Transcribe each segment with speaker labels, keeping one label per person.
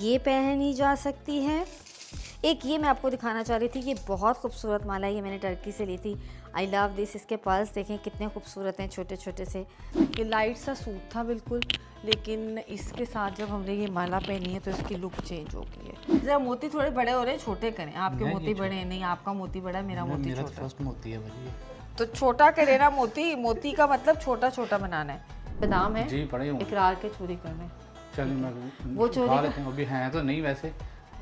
Speaker 1: ये पहनी जा सकती है। एक ये मैं आपको दिखाना चाह रही थी, ये बहुत खूबसूरत माला है, ये मैंने टर्की से ली थी। I love this. इसके पर्ल्स देखें कितने खूबसूरत हैं, छोटे छोटे से। ये लाइट सा सूट था बिल्कुल, लेकिन इसके साथ जब हमने ये माला पहनी है तो इसकी लुक चेंज हो गई है। जरा मोती थोड़े बड़े हो रहे हैं, छोटे करें। आपके मोती बड़े हैं, नहीं आपका मोती बड़ा है, मेरा मोती छोटा।
Speaker 2: फर्स्ट मोती है भाई,
Speaker 1: तो छोटा करे ना मोती, मोती का मतलब छोटा छोटा बनाना है। बादाम है
Speaker 2: जी पड़े
Speaker 1: इकरार के चोरी करने।
Speaker 2: चलिए मैं
Speaker 1: वो चोरी
Speaker 2: उठा लेते हैं, अभी हैं तो नहीं, वैसे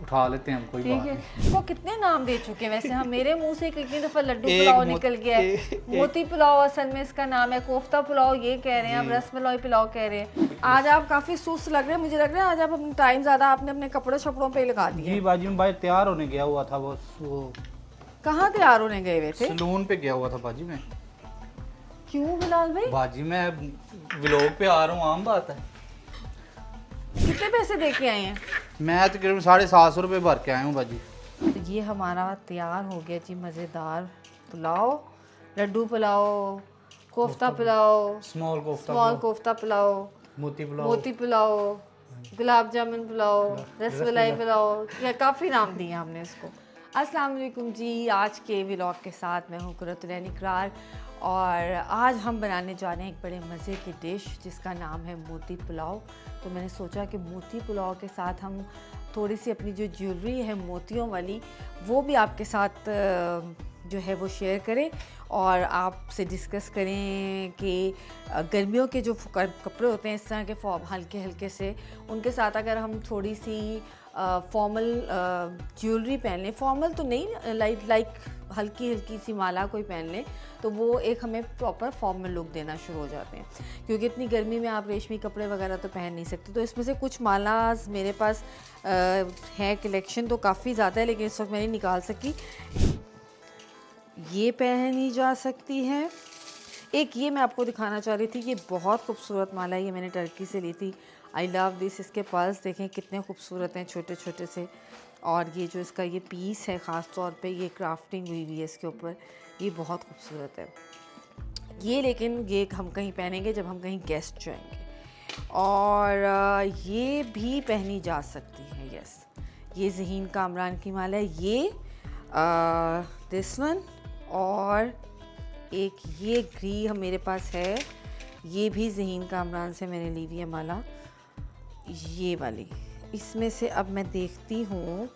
Speaker 2: उठा लेते हैं हम, कोई बात
Speaker 1: ठीक
Speaker 2: नहीं।
Speaker 1: है। वो कितने नाम दे चुके हैं वैसे हम, मेरे मुंह से कितनी दफा लड्डू पुलाव निकल गया है। मोती पुलाव असल में इसका नाम है, कोफ्ता पुलाव ये कह रहे हैं, अब रसमलाई पुलाव कह रहे हैं। आज आप काफी सुस्त लग रहे हैं, मुझे लग रहा है आज आप अपना टाइम ज्यादा आपने अपने कपड़े शपड़ों पे लगा दिया।
Speaker 2: जी बाजी में भाई तैयार होने गया हुआ था, वो
Speaker 1: कहाँ तैयार होने गए हुए थे?
Speaker 2: सलून पे गया हुआ था बाजी में।
Speaker 1: क्यों बिलाल भाई?
Speaker 2: बाजी मैं व्लॉग पे आ रहा हूँ, आम बात है।
Speaker 1: कितने पैसे दे के आए हैं?
Speaker 2: मैं तकरीबन 750 रुपये भर के आया हूँ बाजी।
Speaker 1: तो ये हमारा तैयार हो गया जी, मज़ेदार पुलाव, लड्डू पुलाव, कोफ्ता पुलाव,
Speaker 2: स्मॉल
Speaker 1: कोफ्ता पुलाव, मोती पुलाव, गुलाब जामुन पुलाव, रसमलाई पुलाव, या काफ़ी नाम दिए हमने इसको। अस्सलाम वालेकुम जी, आज के व्लॉग के साथ मैं हूँ कुर्रतुल इकरार और आज हम बनाने जा रहे हैं एक बड़े मज़े की डिश जिसका नाम है मोती पुलाव। तो मैंने सोचा कि मोती पुलाव के साथ हम थोड़ी सी अपनी जो ज्वेलरी है मोतियों वाली वो भी आपके साथ जो है वो शेयर करें और आपसे डिस्कस करें कि गर्मियों के जो कपड़े होते हैं इस तरह के हल्के हल्के से, उनके साथ अगर हम थोड़ी सी फॉर्मल ज्वेलरी पहन लें, फॉर्मल तो नहीं, लाइक हल्की हल्की सी माला कोई पहन लें तो वो एक हमें प्रॉपर फॉर्मल लुक देना शुरू हो जाते हैं, क्योंकि इतनी गर्मी में आप रेशमी कपड़े वगैरह तो पहन नहीं सकते। तो इसमें से कुछ मालाज मेरे पास है, कलेक्शन तो काफ़ी ज़्यादा है लेकिन इस वक्त मैं नहीं निकाल सकी। ये पहनी जा सकती है। एक ये मैं आपको दिखाना चाह रही थी, ये बहुत खूबसूरत माला है, ये मैंने टर्की से ली थी। I love this. इसके पर्ल्स देखें कितने खूबसूरत हैं, छोटे छोटे से। और ये जो इसका ये पीस है ख़ास तौर पे ये क्राफ्टिंग हुई हुई है इसके ऊपर, ये बहुत खूबसूरत है ये। लेकिन ये हम कहीं पहनेंगे जब हम कहीं गेस्ट जाएंगे। और ये भी पहनी जा सकती है, यस। ये ज़हीन कामरान की माला है, ये दिस वन। और एक ये ग्री हम मेरे पास है, ये भी ज़हीन कामरान से मैंने ली हुई है माला, ये वाली। इसमें से अब मैं देखती हूँ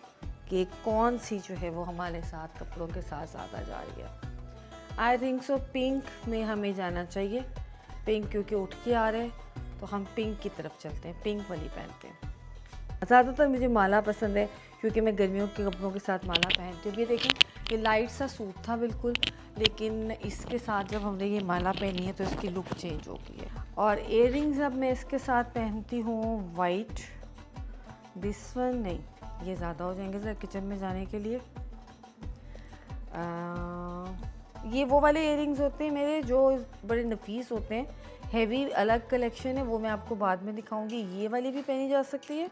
Speaker 1: कि कौन सी जो है वो हमारे साथ कपड़ों के साथ ज़्यादा जा रही है। आई थिंक सो पिंक में हमें जाना चाहिए, पिंक क्योंकि उठ के आ रहे हैं तो हम पिंक की तरफ चलते हैं, पिंक वाली पहनते हैं। ज़्यादातर मुझे माला पसंद है क्योंकि मैं गर्मियों के कपड़ों के साथ माला पहनती हूँ। ये देखें, ये लाइट सा सूट था बिल्कुल, लेकिन इसके साथ जब हमने ये माला पहनी है तो इसकी लुक चेंज हो गई है। और इयररिंग्स अब मैं इसके साथ पहनती हूँ वाइट। दिस वन नहीं, ये ज़्यादा हो जाएंगे सर किचन में जाने के लिए। ये वो वाले इयररिंग्स होते हैं मेरे जो बड़े नफीस होते हैं, हैवी अलग कलेक्शन है, वो मैं आपको बाद में दिखाऊंगी। ये वाली भी पहनी जा सकती है।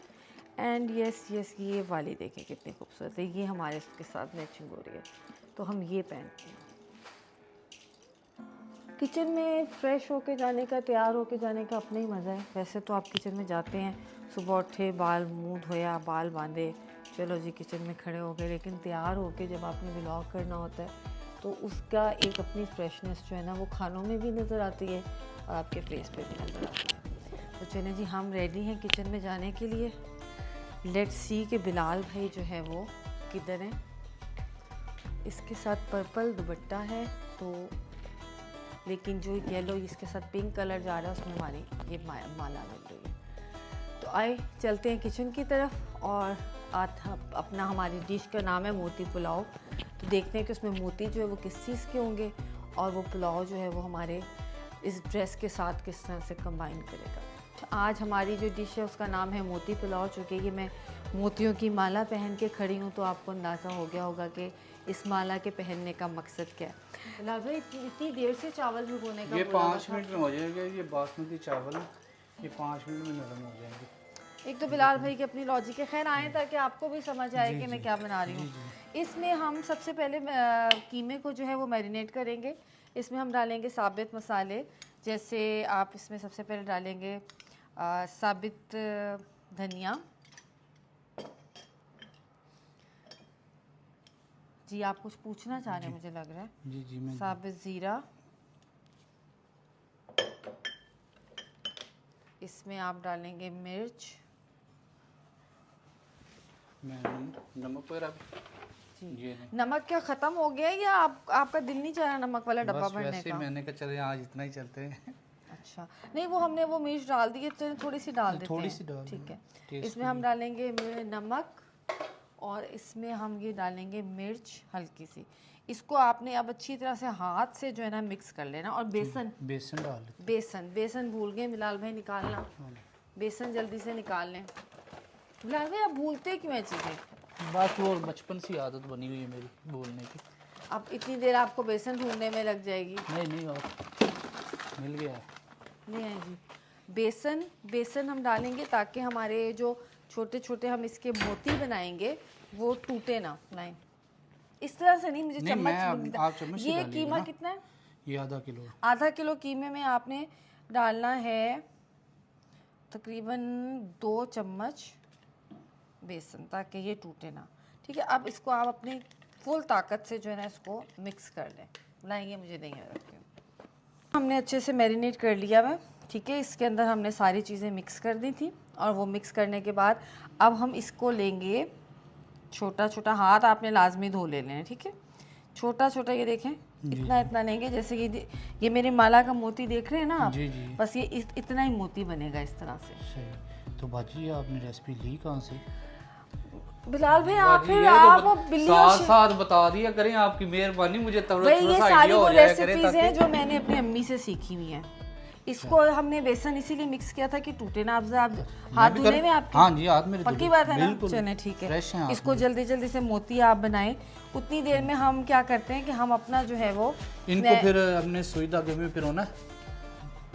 Speaker 1: एंड यस ये वाली देखें कितनी खूबसूरत है, ये हमारे इसके साथ मैचिंग हो रही है तो हम ये पहनते हैं। किचन में फ़्रेश होके जाने का, तैयार होके जाने का अपना ही मज़ा है। वैसे तो आप किचन में जाते हैं, सुबह उठे, बाल मुंह धोया, बाल बांधे, चलो जी किचन में खड़े हो गए, लेकिन तैयार होके जब आपने व्लॉग करना होता है तो उसका एक अपनी फ्रेशनेस जो है ना वो खानों में भी नज़र आती है और आपके फेस पे भी नज़र आती है। तो चलें जी, हम रेडी हैं किचन में जाने के लिए। लेट्स सी कि बिलाल भाई जो है वो किधर हैं। इसके साथ पर्पल दुपट्टा है तो, लेकिन जो येलो इसके साथ पिंक कलर जा रहा है उसमें हमारी ये माला मिल रही है। तो आए चलते हैं किचन की तरफ। और अपना हमारी डिश का नाम है मोती पुलाव, तो देखते हैं कि उसमें मोती जो है वो किस चीज़ के होंगे और वो पुलाव जो है वो हमारे इस ड्रेस के साथ किस तरह से कंबाइन करेगा। आज हमारी जो डिश है उसका नाम है मोती पुलाव। चूँकि ये मैं मोतियों की माला पहन के खड़ी हूँ तो आपको अंदाज़ा हो गया होगा कि इस माला के पहनने का मकसद क्या है। लाभ इतनी देर से चावल भिगोने का,
Speaker 2: ये 5 मिनट में हो जाएगा, ये बासमती चावल ये 5 मिनट में नरम हो जाएंगे।
Speaker 1: एक तो बिलाल भाई की अपनी लॉजिक है, खैर आए ताकि आपको भी समझ आए कि मैं क्या बना रही हूँ। इसमें हम सबसे पहले कीमे को जो है वो मैरिनेट करेंगे। इसमें हम डालेंगे साबित मसाले, जैसे आप इसमें सबसे पहले डालेंगे साबित धनिया, जी आप कुछ पूछना चाह रहे हैं मुझे लग रहा है।
Speaker 2: जी जी मैं
Speaker 1: साबित ज़ीरा, इसमें आप डालेंगे मिर्च
Speaker 2: नमक वगैरह
Speaker 1: जी।
Speaker 2: ये नहीं,
Speaker 1: नमक क्या ख़त्म हो गया है या आपका दिल नहीं चाह रहा नमक वाला डब्बा
Speaker 2: बस
Speaker 1: भरने
Speaker 2: वैसे
Speaker 1: का?
Speaker 2: मैंने कहा चले आज इतना ही चलते हैं।
Speaker 1: अच्छा नहीं, वो हमने वो मिर्च डाल दी है, चलिए थोड़ी सी डाल देते
Speaker 2: थोड़ी
Speaker 1: हैं।
Speaker 2: सी डाल
Speaker 1: ठीक है,
Speaker 2: टेस्ट
Speaker 1: इसमें हम डालेंगे नमक और इसमें हम ये डालेंगे मिर्च हल्की सी। इसको आपने अब अच्छी तरह से हाथ से जो है ना मिक्स कर लेना। और बेसन
Speaker 2: बेसन डाल लेते
Speaker 1: बेसन भूल गए बिलाल भाई निकालना, बेसन जल्दी से निकाल लें। बिलाल भाई आप भूलते क्यों है चीज़ें?
Speaker 2: बस वो बचपन से आदत बनी हुई है मेरी बोलने की।
Speaker 1: अब इतनी देर आपको बेसन ढूंढने में लग जाएगी।
Speaker 2: नहीं नहीं और मिल गया है।
Speaker 1: नहीं है जी, बेसन हम डालेंगे ताकि हमारे जो छोटे छोटे हम इसके मोती बनाएंगे वो टूटे ना। लाइन इस तरह से नहीं, मुझे
Speaker 2: नहीं, मैं
Speaker 1: चम्मच
Speaker 2: आप चम्मच से
Speaker 1: ये
Speaker 2: डालिएगा
Speaker 1: कीमा
Speaker 2: ना।
Speaker 1: कितना है?
Speaker 2: ये आधा किलो है।
Speaker 1: आधा किलो कीमे में आपने डालना है तकरीबन 2 चम्मच बेसन, ताकि ये टूटे ना। ठीक है, अब इसको आप अपनी फुल ताकत से जो है ना इसको मिक्स कर लें। लाएंगे मुझे नहीं आ रखी, हमने अच्छे से मैरिनेट कर लिया है। ठीक है, इसके अंदर हमने सारी चीज़ें मिक्स कर दी थी और वो मिक्स करने के बाद अब हम इसको लेंगे छोटा छोटा, हाथ आपने लाजमी धो लेने हैं। ठीक है, छोटा छोटा ये देखें इतना लेंगे, जैसे ये मेरे माला का मोती देख रहे हैं ना आप,
Speaker 2: जी जी
Speaker 1: बस ये इतना ही मोती बनेगा इस तरह से।
Speaker 2: सही। तो बाजी आपने रेसिपी ली कहाँ से?
Speaker 1: बिलाल भाई आप
Speaker 2: बाजी,
Speaker 1: फिर
Speaker 2: ये
Speaker 1: आप
Speaker 2: तो
Speaker 1: बिल्ली
Speaker 2: साथ साथ बता दिया करें, आपकी मेहरबानी, मुझे
Speaker 1: भाई ये
Speaker 2: थोड़ा सा
Speaker 1: सारी
Speaker 2: आइडिया
Speaker 1: वो
Speaker 2: हो जाया करे
Speaker 1: रेसिपीज हैं
Speaker 2: ताकि
Speaker 1: जो मैंने अपनी अम्मी से सीखी हुई हैं। इसको हमने बेसन इसीलिए मिक्स किया था कि टूटे ना। आप हाथ धुले में आपके?
Speaker 2: हाँ जी हाथ मेरे
Speaker 1: पक्की बात है ना? चले ठीक है,
Speaker 2: फ्रेश हैं
Speaker 1: इसको जल्दी जल्दी से मोती आप बनाएं। उतनी देर में हम क्या करते हैं कि हम अपना जो है वो
Speaker 2: इनको फिर अपने सुई धागे में पिरोना।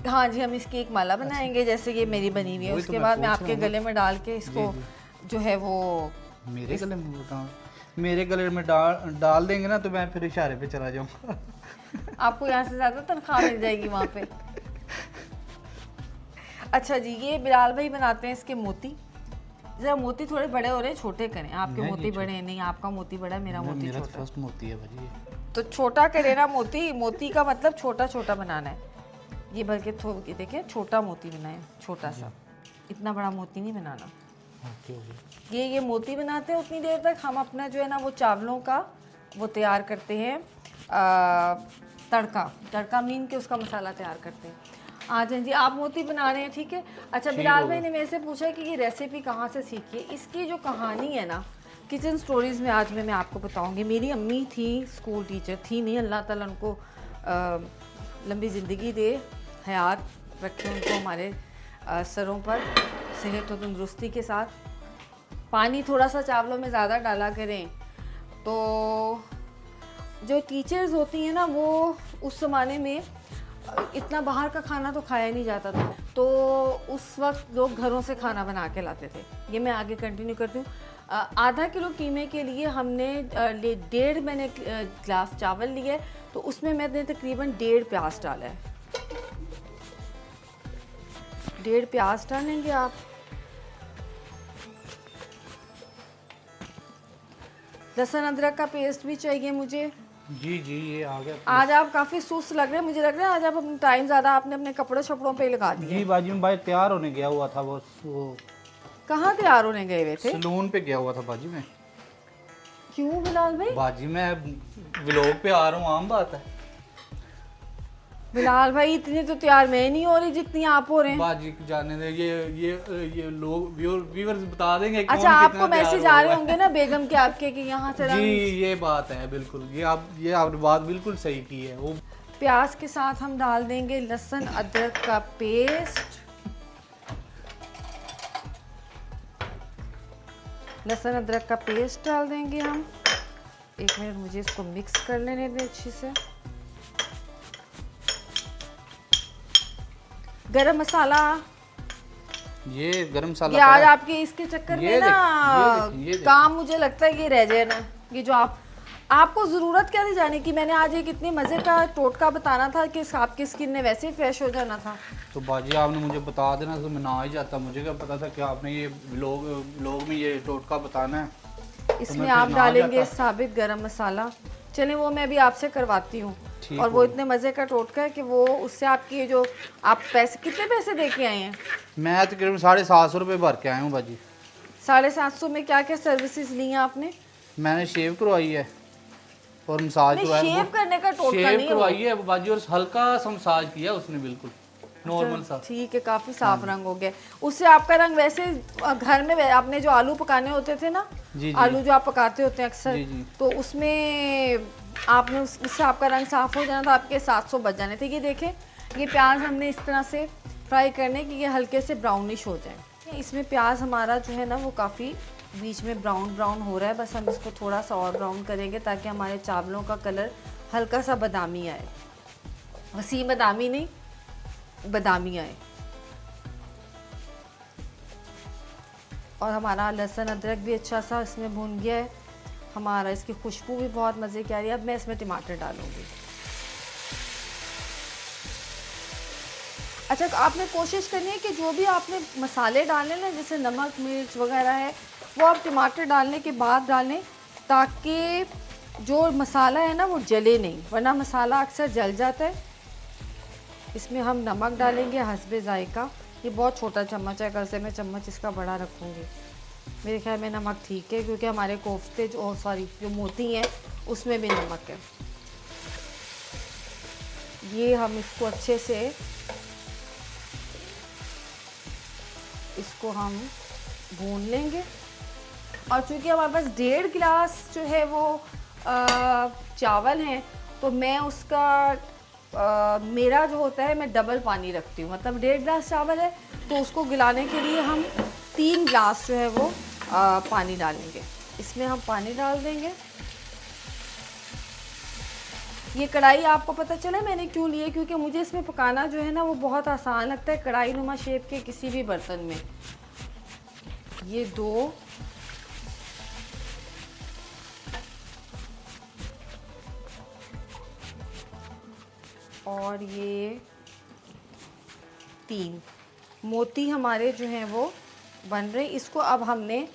Speaker 1: हाँ जी, हम इसकी एक माला बनाएंगे जैसे ये मेरी बनी हुई है। उसके बाद मैं आपके गले में डाल के इसको जो है वो
Speaker 2: मेरे गले में बताऊं, मेरे गले में डाल देंगे ना तो मैं फिर इशारे पे चला जाऊंगा।
Speaker 1: आपको यहाँ से ज़्यादा तनख्वाह मिल जाएगी वहाँ पे। अच्छा जी, ये बिलाल भाई बनाते हैं इसके मोती। जरा मोती थोड़े बड़े हो रहे हैं, छोटे करें। आपके मोती बड़े हैं, नहीं आपका मोती बड़ा है, मेरा मोती छोटा।
Speaker 2: फर्स्ट मोती है भाजी।
Speaker 1: तो छोटा करे ना मोती, मोती का मतलब छोटा छोटा बनाना है। ये बल्कि थोड़ा देखें छोटा मोती बनाए, छोटा सा, इतना बड़ा मोती नहीं बनाना। ये मोती बनाते हैं। उतनी देर तक हम अपना जो है ना वो चावलों का वो तैयार करते हैं, तड़का मीन के उसका मसाला तैयार करते हैं। आ जाए जी, आप मोती बना रहे हैं। ठीक है, अच्छा बिलाल भाई ने मेरे से पूछा कि ये रेसिपी कहाँ से सीखी है। इसकी जो कहानी है ना किचन स्टोरीज़ में आज मैं आपको बताऊंगी। मेरी अम्मी थी, स्कूल टीचर थी, नहीं अल्लाह ताला उनको लंबी ज़िंदगी दे, हयात रखे उनको हमारे सरों पर, सेहत और तंदुरुस्ती के साथ। पानी थोड़ा सा चावलों में ज़्यादा डाला करें। तो जो टीचर्स होती हैं ना वो उस ज़माने में इतना बाहर का खाना तो खाया नहीं जाता था, तो उस वक्त लोग घरों से खाना बना के लाते थे। ये मैं आगे कंटिन्यू करती हूँ। आधा किलो कीमे के लिए हमने 1.5 मैंने ग्लास चावल लिए, तो उसमें मैंने तकरीबन 1.5 प्याज डाला है। 1.5 प्याज डालेंगे आप। लहसुन अदरक का पेस्ट भी चाहिए मुझे।
Speaker 2: जी जी ये आ गया।
Speaker 1: आज आप काफ़ी सुस्त लग रहे हैं, मुझे लग रहा है आज आप अपना टाइम ज़्यादा आपने अपने कपड़े शपड़ों पे लगा दिया।
Speaker 2: जी बाजी में भाई तैयार होने गया हुआ था, वो
Speaker 1: कहाँ तैयार होने गए हुए थे?
Speaker 2: सलून पे गया हुआ था बाजी में।
Speaker 1: क्यों बिलाल भाई?
Speaker 2: बाजी मैं व्लॉग पे आ रहा हूँ, आम बात है।
Speaker 1: बिलाल भाई इतनी तो तैयार मैं नहीं हो रही जितनी आप हो रहे हैं।
Speaker 2: बाजी जाने दे, ये लोग व्यूअर्स बता देंगे कौन
Speaker 1: अच्छा, आपको
Speaker 2: कितना
Speaker 1: मैसेज
Speaker 2: तैयार
Speaker 1: आ रहे
Speaker 2: हुआ है।
Speaker 1: होंगे ना बेगम के आपके कि यहाँ से
Speaker 2: जी ये बात है बिल्कुल, ये आपने बात बिल्कुल सही की है। वो
Speaker 1: प्याज के साथ हम डाल देंगे लहसुन अदरक का पेस्ट। लहसुन अदरक का पेस्ट डाल देंगे हम। 1 मिनट मुझे इसको मिक्स कर लेने दें अच्छी से। गरम मसाला,
Speaker 2: ये गरम मसाला
Speaker 1: ये आज
Speaker 2: पड़ा है।
Speaker 1: आपके इसके चक्कर में
Speaker 2: ये
Speaker 1: ना
Speaker 2: ये देख।
Speaker 1: काम मुझे लगता है कि रह जाए ना। ये जो आपको ज़रूरत क्या थी जाने की? मैंने आज एक इतने मज़े का टोटका बताना था कि आपकी स्किन ने वैसे ही फ्रेश हो जाना था।
Speaker 2: तो बाजी आपने मुझे बता देना तो मैं ना ही जाता, मुझे क्या पता था कि आपने ये व्लॉग में ये टोटका बताना है।
Speaker 1: इसमें आप डालेंगे साबित गरम मसाला। चलिए वो मैं भी आपसे करवाती हूँ। और वो इतने मज़े का टोटका है कि वो उससे आपकी जो आप पैसे कितने पैसे दे के आए हैं?
Speaker 2: मैं तकरीबन 750 रुपये भर के आया हूँ बाजी।
Speaker 1: 750 में क्या क्या सर्विसेज ली हैं आपने?
Speaker 2: मैंने शेव करवाई है और मसाज
Speaker 1: नहीं,
Speaker 2: करवाया।
Speaker 1: शेव करने का टोटका
Speaker 2: शेव
Speaker 1: नहीं है वो।
Speaker 2: करवाई है बाजी और हल्का सा मसाज किया उसने, बिल्कुल नॉर्मल सा।
Speaker 1: ठीक है, काफ़ी साफ रंग हो गया। उससे आपका रंग वैसे घर में आपने जो आलू पकाने होते थे ना,
Speaker 2: जी,
Speaker 1: आलू जो आप पकाते होते हैं अक्सर,
Speaker 2: जी, जी।
Speaker 1: तो उसमें आपने उससे आपका रंग साफ हो जाना था, आपके 700 बच जाने थे। ये देखें, ये प्याज हमने इस तरह से फ्राई करने कि ये हल्के से ब्राउनिश हो जाए। इसमें प्याज हमारा जो है ना वो काफ़ी बीच में ब्राउन ब्राउन हो रहा है। बस हम इसको थोड़ा सा और ब्राउन करेंगे ताकि हमारे चावलों का कलर हल्का सा बादामी आए, वसी बादामी नहीं, बादामी आए। और हमारा लहसुन अदरक भी अच्छा सा इसमें भून गया है, हमारा इसकी खुशबू भी बहुत मज़े की आ रही है। अब मैं इसमें टमाटर डालूंगी। अच्छा, आपने कोशिश करनी है कि जो भी आपने मसाले डालने ना, जैसे नमक मिर्च वगैरह है, वो आप टमाटर डालने के बाद डालें ताकि जो मसाला है ना वो जले नहीं, वरना मसाला अक्सर जल जाता है। इसमें हम नमक डालेंगे हस्बे जायका। ये बहुत छोटा चम्मच है, कल से मैं चम्मच इसका बड़ा रखूँगी। मेरे ख्याल में नमक ठीक है क्योंकि हमारे कोफ्ते जो मोती हैं उसमें भी नमक है। ये हम इसको अच्छे से इसको हम भून लेंगे। और चूँकि हमारे पास 1.5 गिलास जो है वो चावल हैं, तो मैं उसका मेरा जो होता है मैं डबल पानी रखती हूँ। मतलब 1.5 गिलास चावल है तो उसको गिलाने के लिए हम 3 गिलास जो है वो पानी डालेंगे। इसमें हम पानी डाल देंगे। ये कढ़ाई आपको पता चला मैंने क्यों ली है, क्योंकि मुझे इसमें पकाना जो है ना वो बहुत आसान लगता है कढ़ाई नुमा शेप के किसी भी बर्तन में। ये 2 और ये 3 मोती हमारे जो हैं वो बन रहे। इसको अब हमने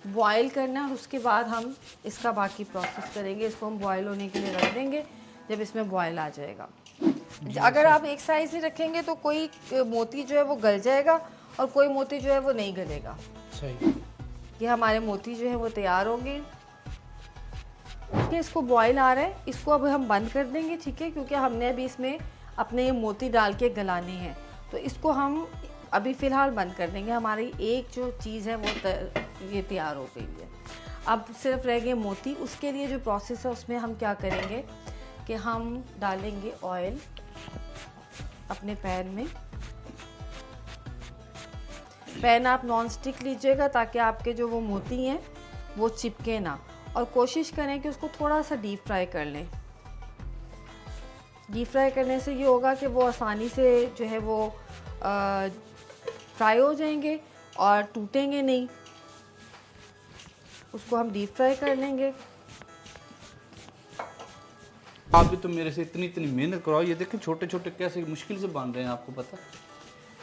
Speaker 1: बॉईल करना है और उसके बाद हम इसका बाकी प्रोसेस करेंगे। इसको हम बॉईल होने के लिए रख देंगे। जब इसमें बॉईल आ जाएगा, अगर आप एक साइज ही रखेंगे तो कोई मोती जो है वो गल जाएगा और कोई मोती जो है वो नहीं गलेगा।
Speaker 2: सही।
Speaker 1: ये हमारे मोती जो है वो तैयार हो गए। इसको बॉईल आ रहा है, इसको अब हम बंद कर देंगे, ठीक है, क्योंकि हमने अभी इसमें अपने ये मोती डाल के गलाने हैं। तो इसको हम अभी फ़िलहाल बंद कर देंगे। हमारी एक जो चीज़ है वो ये तैयार हो गई है। अब सिर्फ रह गए मोती। उसके लिए जो प्रोसेस है उसमें हम क्या करेंगे कि हम डालेंगे ऑयल अपने पैन में। पैन आप नॉन स्टिक लीजिएगा ताकि आपके जो वो मोती हैं वो चिपके ना, और कोशिश करें कि उसको थोड़ा सा डीप फ्राई कर लें। डीप फ्राई करने से ये होगा कि वो आसानी से जो है वो फ्राई हो जाएंगे और टूटेंगे नहीं। उसको हम डीप फ्राई कर लेंगे।
Speaker 2: आप भी तो मेरे से इतनी इतनी मेहनत कराओ। ये देखें छोटे छोटे कैसे मुश्किल से बन रहे हैं, आपको पता।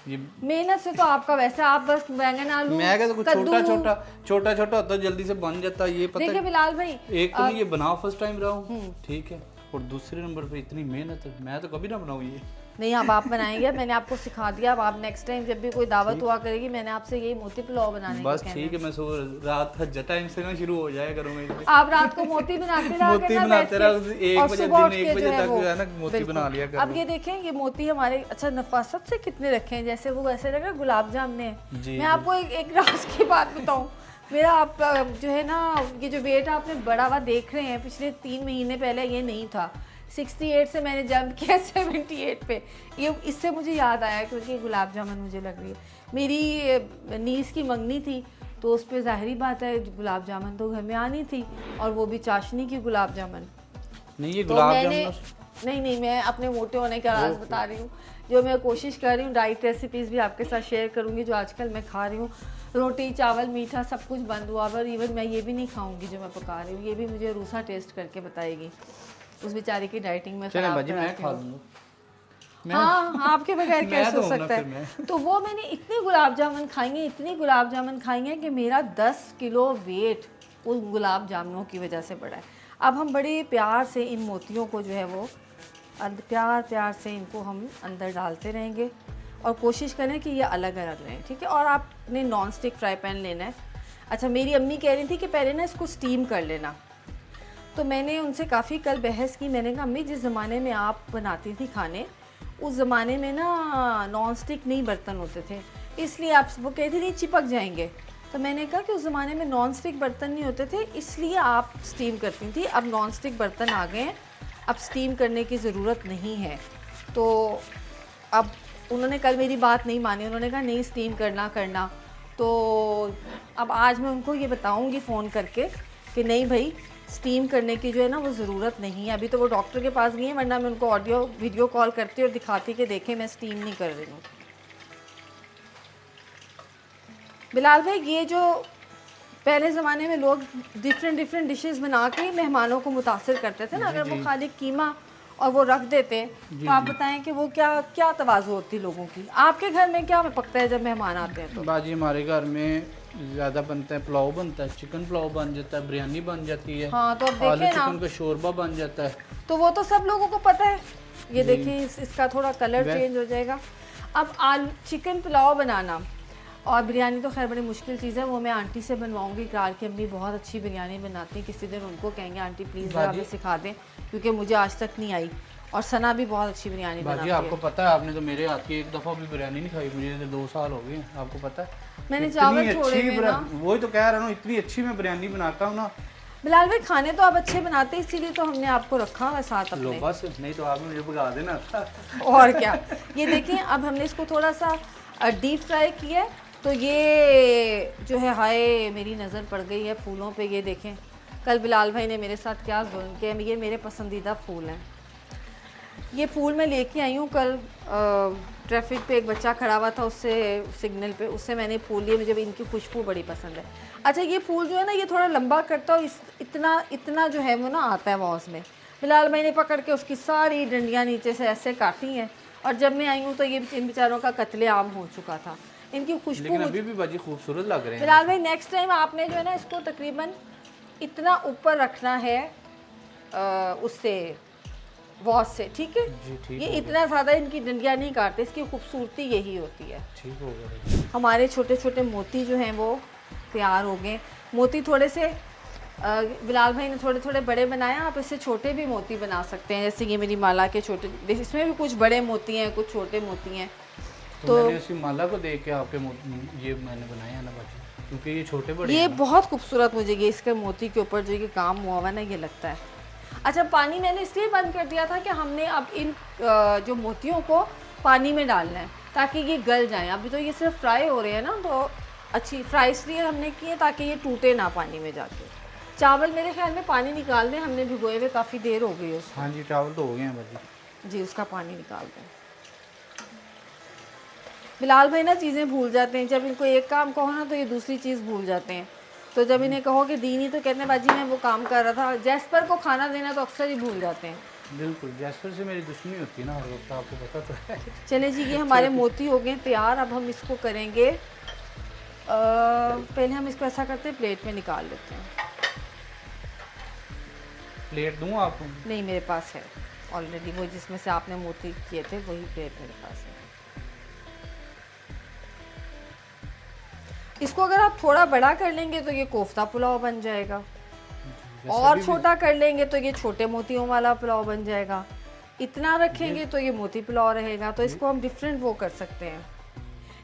Speaker 2: ये
Speaker 1: मेहनत से तो आपका वैसा, आप बस बैंगन आलू
Speaker 2: मैं कहता कुछ छोटा छोटा होता जल्दी से बन जाता। ये पता
Speaker 1: देखिए बिलाल भाई,
Speaker 2: एक तो ये बनाओ फर्स्ट टाइम रहा हूँ, ठीक है, और दूसरे नंबर पे इतनी मेहनत है, मैं तो कभी ना बनाऊँ ये।
Speaker 1: नहीं, अब आप बनाएंगे, मैंने आपको सिखा दिया। अब आप नेक्स्ट टाइम जब भी कोई दावत हुआ करेगी, मैंने आपसे यही मोती पुलाव बनाने को
Speaker 2: बस
Speaker 1: कहना
Speaker 2: ठीक है। मैं सो रात हज टाइम से ना शुरू हो जाया करूँगा।
Speaker 1: आप रात को मोती बनाते रहा
Speaker 2: मोती
Speaker 1: करना
Speaker 2: बनाते रहो,
Speaker 1: बैठ के,
Speaker 2: 1
Speaker 1: और
Speaker 2: बजे
Speaker 1: सुबह
Speaker 2: दिन
Speaker 1: उठ
Speaker 2: 1
Speaker 1: के जो
Speaker 2: बजे
Speaker 1: है
Speaker 2: तक
Speaker 1: वो
Speaker 2: जो है ना मोती
Speaker 1: बिल्कुल।
Speaker 2: बना लिया
Speaker 1: अब ये देखें, ये मोती हमारे अच्छा नफासत से कितने रखे हैं, जैसे वो वैसे लग रहा है गुलाब जामुन है। मैं आपको एक राज की बात बताऊं, मेरा आप जो है ना ये जो वेट आपने बढ़ा हुआ देख रहे हैं, पिछले 3 महीने पहले ये नहीं था। 68 से मैंने जंप किया 78 पे। ये इससे मुझे याद आया क्योंकि गुलाब जामुन मुझे लग रही है। मेरी नीस की मंगनी थी तो उस पर ज़ाहिरी बात है गुलाब जामुन तो घर में आनी थी, और वो भी चाशनी की गुलाब जामुन।
Speaker 2: नहीं ये
Speaker 1: तो
Speaker 2: गुलाब
Speaker 1: मैंने
Speaker 2: जामुन
Speaker 1: नहीं, मैं अपने मोटे होने का राज बता रही हूँ, जो मैं कोशिश कर रही हूँ। डाइट रेसिपीज़ भी आपके साथ शेयर करूँगी जो आजकल मैं खा रही हूँ। रोटी चावल मीठा सब कुछ बंद हुआ, पर इवन मैं ये भी नहीं खाऊंगी जो मैं पका रही हूँ। ये भी मुझे रूसा टेस्ट करके बताएगी। उस बेचारे की डाइटिंग में खराब
Speaker 2: बाजी मैं
Speaker 1: कराती
Speaker 2: खा
Speaker 1: हूँ।
Speaker 2: लूँगा।
Speaker 1: हाँ, आपके बगैर कैसे हो सकता है।
Speaker 2: मैं
Speaker 1: तो वो मैंने इतनी गुलाब जामुन खाई हैं, इतनी गुलाब जामुन खाई हैं कि मेरा 10 किलो वेट उन गुलाब जामुनों की वजह से बढ़ा है। अब हम बड़े प्यार से इन मोतियों को जो है वो प्यार प्यार से इनको हम अंदर डालते रहेंगे और कोशिश करें कि ये अलग अलग रहें, ठीक है। और आपने नॉन स्टिक फ्राई पैन लेना है। अच्छा, मेरी अम्मी कह रही थी कि पहले ना इसको स्टीम कर लेना, तो मैंने उनसे काफ़ी कल बहस की। मैंने कहा अम्मी, जिस ज़माने में आप बनाती थी खाने, उस ज़माने में ना नॉन स्टिक नहीं बर्तन होते थे, इसलिए आप, वो कहती थी चिपक जाएंगे। तो मैंने कहा कि उस ज़माने में नॉन स्टिक बर्तन नहीं होते थे, इसलिए आप स्टीम करती थी। अब नॉन स्टिक बर्तन आ गए हैं, अब स्टीम करने की ज़रूरत नहीं है। तो अब उन्होंने कल मेरी बात नहीं मानी, उन्होंने कहा नहीं स्टीम करना। तो अब आज मैं उनको ये बताऊंगी फ़ोन करके कि नहीं भाई, स्टीम करने की जो है ना वो ज़रूरत नहीं है। अभी तो वो डॉक्टर के पास गई हैं, वरना मैं उनको ऑडियो वीडियो कॉल करती और दिखाती कि देखें मैं स्टीम नहीं कर रही हूँ। बिलाल भाई, ये जो पहले ज़माने में लोग डिफरेंट डिशेस बना के मेहमानों को मुतासर करते थे ना, अगर वो खाली कीमा और वो रख देते, तो आप बताएं कि वो क्या तवाज़ु होती लोगों की। आपके घर में क्या पकता है जब मेहमान आते हैं? तो
Speaker 2: बाजी हमारे घर में ज़्यादा बनता है, पुलाव बनता है, चिकन पुलाव बन जाता है, बिरयानी बन जाती है।
Speaker 1: हाँ, तो अब
Speaker 2: आलू
Speaker 1: देखें ना,
Speaker 2: चिकन का शोरबा बन जाता है।
Speaker 1: तो वो तो सब लोगों को पता है। ये देखिए, इसका थोड़ा कलर चेंज हो जाएगा। अब आलू चिकन पुलाव बनाना और बिरयानी तो खैर बड़ी मुश्किल चीज़ है, वो मैं आंटी से बनवाऊंगी। इकरार की अम्मी बहुत अच्छी बिरयानी बनाती हैं, किसी दिन उनको कहेंगे आंटी प्लीज़ हमें सिखा दें, क्योंकि मुझे आज तक नहीं आई। और सना भी बहुत अच्छी बिरयानी बनाती है।
Speaker 2: आपको पता है, आपने तो मेरे हाथ की एक दफ़ा भी बिरयानी नहीं खाई, मुझे तो 2 साल हो गए हैं, आपको पता है।
Speaker 1: मैंने चावल छोड़े हुए ना,
Speaker 2: वही तो कह रहा हूँ, इतनी अच्छी मैं बिरयानी बनाता हूँ ना।
Speaker 1: बिलाल भाई, खाने तो आप अच्छे बनाते हैं, इसीलिए तो हमने आपको रखा हुआ साथ अपने।
Speaker 2: बस, नहीं तो आपने मुझे भगा देना था।
Speaker 1: और क्या। ये देखें, अब हमने इसको थोड़ा सा डीप फ्राई किया है, तो ये जो है, हाय मेरी नज़र पड़ गई है फूलों पे। ये देखें, कल बिलाल भाई ने मेरे साथ क्या जुल्म किया। ये मेरे पसंदीदा फूल हैं। ये फूल मैं लेके आई हूँ कल, ट्रैफिक पे एक बच्चा खड़ा हुआ था, उससे सिग्नल पे, उससे मैंने फूल लिए। मुझे इनकी खुशबू बड़ी पसंद है। अच्छा, ये फूल जो है ना, ये थोड़ा लंबा करता है, इतना जो है वो ना आता है वॉस में। बिलाल मैंने पकड़ के उसकी सारी डंडियाँ नीचे से ऐसे काटी हैं, और जब मैं आई हूँ तो ये इन बेचारों का कत्लेआम हो चुका था। इनकी खुशबू
Speaker 2: लेकिन अभी भी बाजी खूबसूरत लग रहे हैं।
Speaker 1: बिलाल भाई, नेक्स्ट टाइम आपने जो है ना, इसको तकरीबन इतना ऊपर रखना है उससे, वॉश से, ठीक है। ये इतना ज़्यादा इनकी डंडियाँ नहीं काटते, इसकी खूबसूरती यही होती है।
Speaker 2: ठीक हो गया।
Speaker 1: हमारे छोटे छोटे मोती जो हैं वो तैयार हो गए। मोती थोड़े से बिलाल भाई ने थोड़े थोड़े बड़े बनाए, आप इससे छोटे भी मोती बना सकते हैं। जैसे ये मेरी माला के छोटे, इसमें भी कुछ बड़े मोती हैं, कुछ छोटे मोती हैं।
Speaker 2: तो मैंने इसी माला को देख के आपके ये मैंने बनाया ना बाजी, क्योंकि ये छोटे बड़े
Speaker 1: ये बहुत खूबसूरत मुझे ये इसके मोती के ऊपर जो ये काम हुआ हुआ ना, ये लगता है। अच्छा, पानी मैंने इसलिए बंद कर दिया था कि हमने अब इन जो मोतियों को पानी में डालना है ताकि ये गल जाएं। अभी तो ये सिर्फ फ्राई हो रहे हैं ना, तो अच्छी फ्राई इसलिए हमने किए ताकि ये टूटे ना पानी में जाके। चावल मेरे ख्याल में पानी निकाल दें, हमने भिगोए हुए काफ़ी देर हो गई उसको।
Speaker 2: हाँ जी, चावल तो हो गए हैं बाजी
Speaker 1: जी, उसका पानी निकाल दें। बिलाल भाई ना चीज़ें भूल जाते हैं, जब इनको एक काम कहो ना तो ये दूसरी चीज़ भूल जाते हैं। तो जब इन्हें कहो कि दीनी, तो कहते हैं बाजी मैं वो काम कर रहा था। जैस्पर को खाना देना तो अक्सर ही भूल जाते हैं।
Speaker 2: बिल्कुल, जैस्पर से मेरी दुश्मनी होती है ना हर वक्त, आपको पता तो है।
Speaker 1: चले जी, ये हमारे मोती हो गए तैयार। अब हम इसको करेंगे, पहले हम इसको ऐसा करते हैं, प्लेट में निकाल लेते हैं।
Speaker 2: प्लेट दूँ आपको?
Speaker 1: नहीं, मेरे पास है ऑलरेडी, वो जिसमें से आपने मोती किए थे वही प्लेट मेरे पास है। इसको अगर आप थोड़ा बड़ा कर लेंगे तो ये कोफ्ता पुलाव बन जाएगा, और छोटा कर लेंगे तो ये छोटे मोतियों वाला पुलाव बन जाएगा। इतना रखेंगे तो ये मोती पुलाव रहेगा। तो इसको हम डिफरेंट वो कर सकते हैं।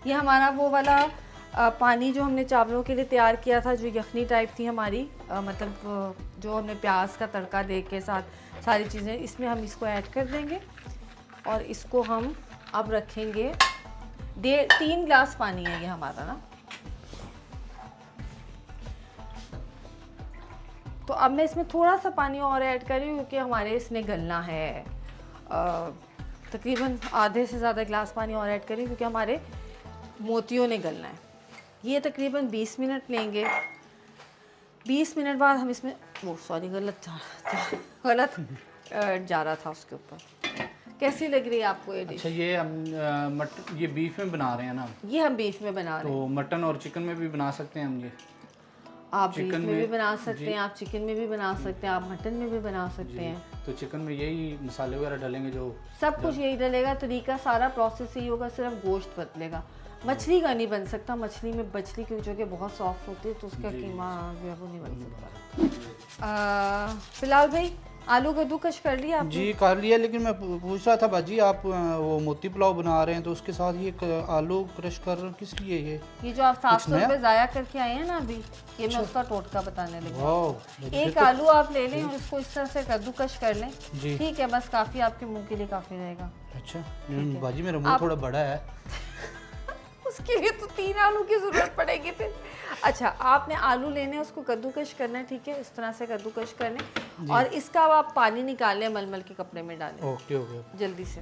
Speaker 1: ये हमारा वो वाला पानी जो हमने चावलों के लिए तैयार किया था, जो यखनी टाइप थी हमारी, मतलब जो हमने प्याज का तड़का दे के साथ सारी चीज़ें, इसमें हम इसको ऐड कर देंगे और इसको हम अब रखेंगे। 3 गिलास पानी है ये हमारा ना। तो अब मैं इसमें थोड़ा सा पानी और ऐड कर रही हूँ, क्योंकि हमारे इसने गलना है। तकरीबन आधे से ज़्यादा गिलास पानी और ऐड करें, क्योंकि हमारे मोतियों ने गलना है। ये तकरीबन 20 मिनट लेंगे। 20 मिनट बाद हम इसमें, वो सॉरी गलत जा रहा था उसके ऊपर। कैसी लग रही है आपको ये डिश?
Speaker 2: अच्छा, ये हम ये बीफ में बना रहे हैं ना?
Speaker 1: ये हम बीफ में बना रहे हैं।
Speaker 2: तो मटन और चिकन में भी बना सकते हैं हम ये?
Speaker 1: आप बीफ
Speaker 2: चिकन
Speaker 1: में भी
Speaker 2: में-
Speaker 1: बना सकते
Speaker 2: जी।
Speaker 1: हैं, आप चिकन में भी बना सकते हैं, आप मटन में भी बना सकते हैं।
Speaker 2: तो चिकन में यही मसाले वगैरह डालेंगे जो
Speaker 1: सब कुछ यही डलेगा, तरीका सारा प्रोसेस यही होगा, सिर्फ गोश्त बदलेगा। मछली का नहीं बन सकता, मछली में मछली की जो कि बहुत सॉफ्ट होती है तो उसका कीमा जो है वो नहीं बन सकता। फिलहाल भाई आलू कद्दूकश कर लिया आपने?
Speaker 2: जी कर लिया, लेकिन मैं पूछ रहा था बाजी आप वो मोती पुलाव बना रहे हैं तो उसके साथ ये आलू क्रश कर रहे हैं, किस लिए
Speaker 1: ये जो आप 700
Speaker 2: नया?
Speaker 1: रुपये ज़ाया करके आए हैं ना अभी, ये मैं उसका टोटका बताने लगी।
Speaker 2: वाह
Speaker 1: एक आलू आप ले लें और इसको इस तरह से कद्दूकश कर लें,
Speaker 2: जी।
Speaker 1: ठीक है, बस काफ़ी आपके मुंह के लिए काफ़ी रहेगा।
Speaker 2: अच्छा बाजी मेरा मुंह थोड़ा बड़ा है।
Speaker 1: उसके लिए तो 3 आलू की ज़रूरत पड़ेगी फिर। अच्छा, आपने आलू लेने हैं, उसको कद्दूकश करना है, ठीक है, इस तरह से कद्दूकश कर लें और इसका अब आप पानी निकाल लें, मलमल के कपड़े में डालें
Speaker 2: ओके ओके।
Speaker 1: जल्दी से।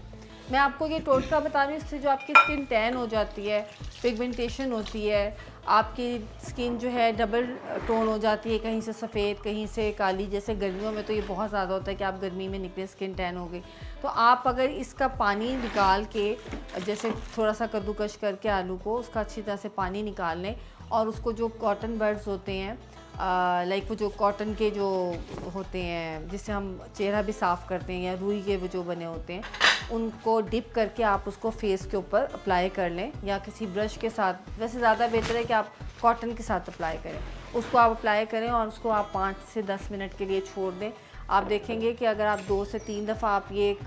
Speaker 1: मैं आपको ये टोटका बता रही हूँ, इससे जो आपकी स्किन टैन हो जाती है, पिगमेंटेशन होती है, आपकी स्किन जो है डबल टोन हो जाती है, कहीं से सफ़ेद कहीं से काली। जैसे गर्मियों में तो ये बहुत ज़्यादा होता है कि आप गर्मी में निकले स्किन टैन हो गई, तो आप अगर इसका पानी निकाल के जैसे थोड़ा सा कद्दूकश करके आलू को उसका अच्छी तरह से पानी निकाल लें और उसको जो कॉटन बड्स होते हैं लाइक वो जो कॉटन के जो होते हैं जिससे हम चेहरा भी साफ़ करते हैं या रुई के वो जो बने होते हैं, उनको डिप करके आप उसको फेस के ऊपर अप्लाई कर लें या किसी ब्रश के साथ। वैसे ज़्यादा बेहतर है कि आप कॉटन के साथ अप्लाई करें, उसको आप अप्लाई करें और उसको आप 5 से 10 मिनट के लिए छोड़ दें। आप देखेंगे कि अगर आप 2 से 3 दफ़ा आप ये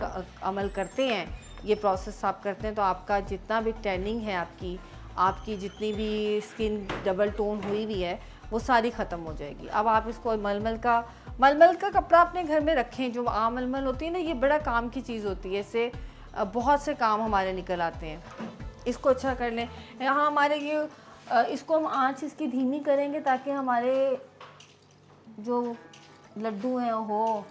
Speaker 1: अमल करते हैं, ये प्रोसेस आप करते हैं, तो आपका जितना भी टैनिंग है, आपकी जितनी भी स्किन डबल टोन हुई हुई है वो सारी ख़त्म हो जाएगी। अब आप इसको मलमल का कपड़ा अपने घर में रखें, जो आम मलमल होती है ना, ये बड़ा काम की चीज़ होती है, इससे बहुत से काम हमारे निकल आते हैं। इसको अच्छा कर लें। यहाँ हमारे ये इसको हम आँच इसकी धीमी करेंगे ताकि हमारे जो लड्डू हैं हो,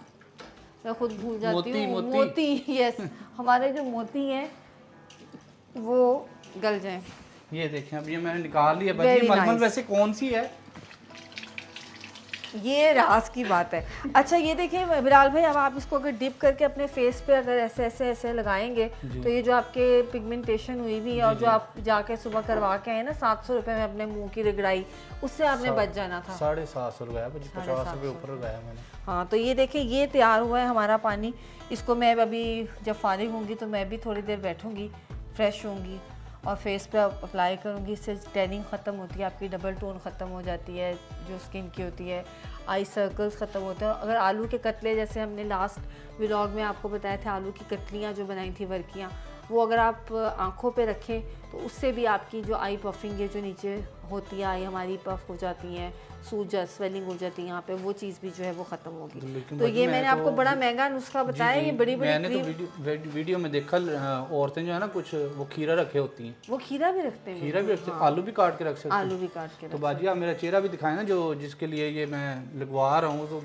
Speaker 1: मैं खुद भूल जाती हूँ, मोती यस, हमारे जो मोती हैं वो गल जाएं।
Speaker 2: ये देखें अब ये मैंने निकाल लिया बाजी। मलमल वैसे कौन सी है?
Speaker 1: ये राज की बात है। अच्छा ये देखिए बिलाल भाई, अब आप इसको अगर डिप करके अपने फेस पे अगर ऐसे ऐसे ऐसे लगाएंगे तो ये जो आपके पिगमेंटेशन हुई हुई है और जो आप जाके सुबह करवा के आए ना 700 रुपये में अपने मुंह की रगड़ाई, उससे आपने बच जाना था।
Speaker 2: 750 रुपया, 50 रुपये ऊपर लगाया मैंने।
Speaker 1: हाँ तो ये देखिए ये तैयार हुआ है हमारा पानी। इसको मैं अभी जब फारिग होंगी तो मैं भी थोड़ी देर बैठूंगी, फ्रेश होंगी और फेस पे अप्लाई करूँगी। इससे टैनिंग ख़त्म होती है, आपकी डबल टोन ख़त्म हो जाती है जो स्किन की होती है, आई सर्कल्स ख़त्म होते हैं। अगर आलू के कतले, जैसे हमने लास्ट व्लॉग में आपको बताया था, आलू की कतलियाँ जो बनाई थी वर्कियाँ, वो अगर आप आँखों पे रखें तो उससे भी आपकी जो आई पफिंग है जो नीचे होती है, आई हमारी पफ हो जाती हैं, सूजन स्वेलिंग हो जाती है यहाँ पे, वो चीज़ भी जो है वो ख़त्म होगी। तो ये मैंने आपको बड़ा महंगा नुस्खा बताया। ये बड़ी
Speaker 2: मैंने तो वीडियो में देखा औरतें जो है ना कुछ वो खीरा रखे होती हैं।
Speaker 1: वो खीरा भी रखते हैं,
Speaker 2: खीरा भी रखते हैं, आलू भी काट के रख सकते हैं।
Speaker 1: आलू भी काट के
Speaker 2: तो बाजी आप मेरा चेहरा भी दिखाएं ना, जो जिसके लिए ये मैं लगवा रहा हूँ, तो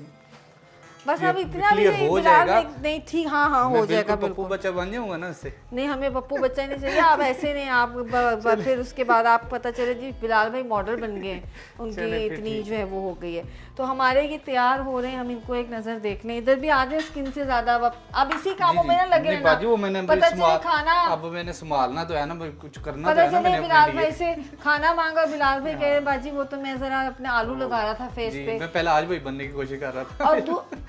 Speaker 1: बस अब इतना भी
Speaker 2: क्लियर हो जाएगा।
Speaker 1: नहीं ठीक, हाँ हाँ हो जाएगा
Speaker 2: पप्पू
Speaker 1: बिल्कुल।
Speaker 2: बच्चा बन जाऊंगा ना इससे।
Speaker 1: नहीं हमें पप्पू बच्चा नहीं चाहिए, आप ऐसे नहीं, आप फिर उसके बाद आप पता चले जी बिलाल भाई मॉडल बन गए, उनकी इतनी जो है वो हो गई है। तो हमारे ये तैयार हो रहे हैं, हम इनको एक नज़र देख लें। इधर भी आ जाए स्किन से ज़्यादा अब इसी कामों में ना लगे रहना।
Speaker 2: बाजी वो मैंने
Speaker 1: पता चले खाना,
Speaker 2: अब मैंने संभालना तो है ना, कुछ करना तो
Speaker 1: पता
Speaker 2: है ना
Speaker 1: चले
Speaker 2: मैंने
Speaker 1: बिलाल
Speaker 2: अपने
Speaker 1: भाई
Speaker 2: लिए।
Speaker 1: से खाना मांगा, बिलाल भाई कह रहे बाजी वो तो मैं ज़रा अपने आलू लगा रहा था फेस पे।
Speaker 2: मैं पहले आज भाई बनने की कोशिश कर रहा था
Speaker 1: और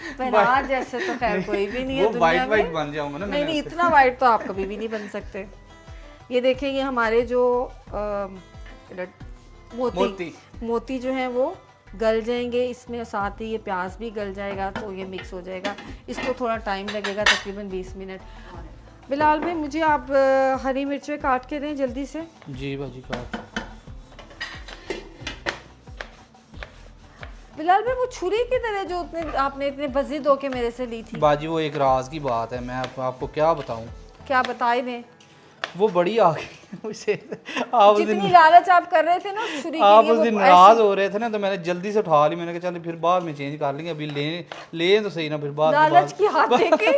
Speaker 1: पहले आज जैसे तो खैर कोई भी नहीं है
Speaker 2: वो
Speaker 1: दुनिया में।
Speaker 2: वाइट बन जाऊंगा ना।
Speaker 1: नहीं इतना वाइट तो आप कभी भी नहीं बन सकते। ये देखिए ये हमारे जो मोती जो हैं वो गल जाएंगे, इसमें साथ ही ये प्याज भी गल जाएगा, तो ये मिक्स हो जाएगा। इसको थोड़ा टाइम लगेगा, तकरीबन 20 मिनट। बिलाल भाई मुझे आप हरी मिर्चें काट के दें जल्दी से।
Speaker 2: जी बाजी काट।
Speaker 1: बिलाल भाई वो छुरी की तरह जो आपने इतने बजिद होके मेरे से ली थी।
Speaker 2: बाजी वो एक राज की बात है, मैं आपको क्या बताऊं।
Speaker 1: क्या बताए दें,
Speaker 2: वो बड़ी आ गई मुझे। आप
Speaker 1: जितनी लालच आप कर रहे थे ना उस छुरी
Speaker 2: आप
Speaker 1: के
Speaker 2: उस
Speaker 1: लिए,
Speaker 2: दिन
Speaker 1: वो
Speaker 2: नाराज हो रहे थे ना, तो मैंने जल्दी से उठा ली। मैंने कहा चल फिर बाद में चेंज कर लेंगे, अभी ले तो सही ना, फिर बाद
Speaker 1: लालच की हाथ देके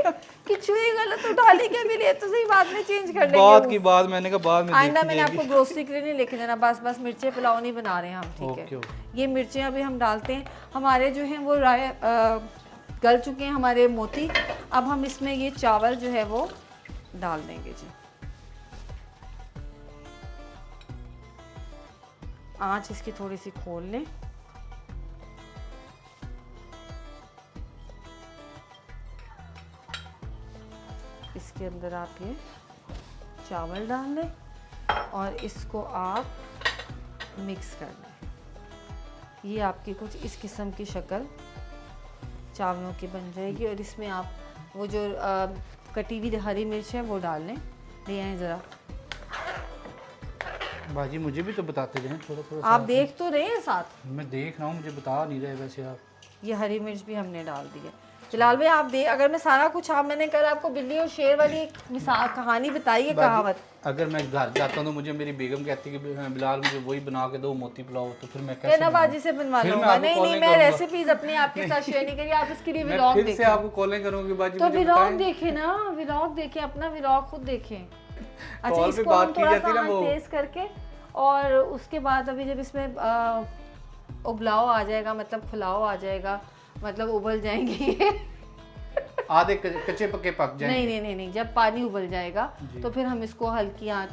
Speaker 1: कि छुरी गलत उठा ली के भी ले तो सही, बाद में चेंज कर लेंगे।
Speaker 2: बात की बात मैंने कहा बाद में
Speaker 1: आइंदा मैंने आपको ग्रोसरी के लिए नहीं लेके जाना, बस मिर्चें पुलाव नहीं बना रहे हैं हम, ठीक है। ये मिर्चें अभी हम डालते हैं, हमारे जो हैं वो गल चुके हैं हमारे मोती। अब हम इसमें ये चावल जो है वो डाल देंगे जी। आँच इसकी थोड़ी सी खोल लें इसके अंदर आप ये चावल डाल लें और इसको आप मिक्स कर लें। ये आपकी कुछ इस किस्म की शक्ल चावलों की बन जाएगी। और इसमें आप वो जो कटी हुई हरी मिर्च है वो डाल लें। ले आएँ ज़रा,
Speaker 2: बाजी मुझे भी तो बताते रहें थोड़ा थोड़ा।
Speaker 1: आप देख तो रहे हैं साथ?
Speaker 2: मैं देख रहा हूँ, मुझे बता नहीं रहे वैसे आप।
Speaker 1: ये हरी मिर्च भी हमने डाल दी है। बिलाल भाई आप देख, अगर मैं सारा कुछ मैंने कल आपको बिल्ली और शेर वाली एक मिसाल कहानी बताई है, कहावत।
Speaker 2: अगर मैं घर जाता हूँ तो मुझे मेरी बेगम कहती है कि बिलाल मुझे वही बना के दो मोती पुलाव, तो फिर मैं कैसे
Speaker 1: कहना बाजी से बनवा
Speaker 2: फिर
Speaker 1: लो।
Speaker 2: मैं आपको
Speaker 1: नहीं
Speaker 2: कॉलिंग
Speaker 1: नहीं, मैं
Speaker 2: करूंगा।
Speaker 1: रेसिपीज अपनी आपके साथ शेयर नहीं करी, आप इसके लिए
Speaker 2: मैं
Speaker 1: व्लॉग
Speaker 2: फिर से
Speaker 1: देखें।
Speaker 2: आपको कॉलिंग करूंगी बाजी,
Speaker 1: तो
Speaker 2: मुझे
Speaker 1: व्लॉग
Speaker 2: बताएं।
Speaker 1: देखें ना, व्लॉग देखें, अपना व्लॉग खुद देखें। अच्छा,
Speaker 2: कॉल पे
Speaker 1: इसको
Speaker 2: बात
Speaker 1: हम
Speaker 2: की
Speaker 1: थोड़ा
Speaker 2: जाती
Speaker 1: सा
Speaker 2: ना
Speaker 1: आंच
Speaker 2: वो।
Speaker 1: तेज करके, और उसके बाद अभी जब इसमें उबलाव आ जाएगा, मतलब खुलाव आ जाएगा, मतलब उबल जाएंगे
Speaker 2: आधे कच्चे पक्के पक जाएंगे।
Speaker 1: नहीं नहीं नहीं नहीं, जब पानी उबल जाएगा तो फिर हम इसको हल्की आंच,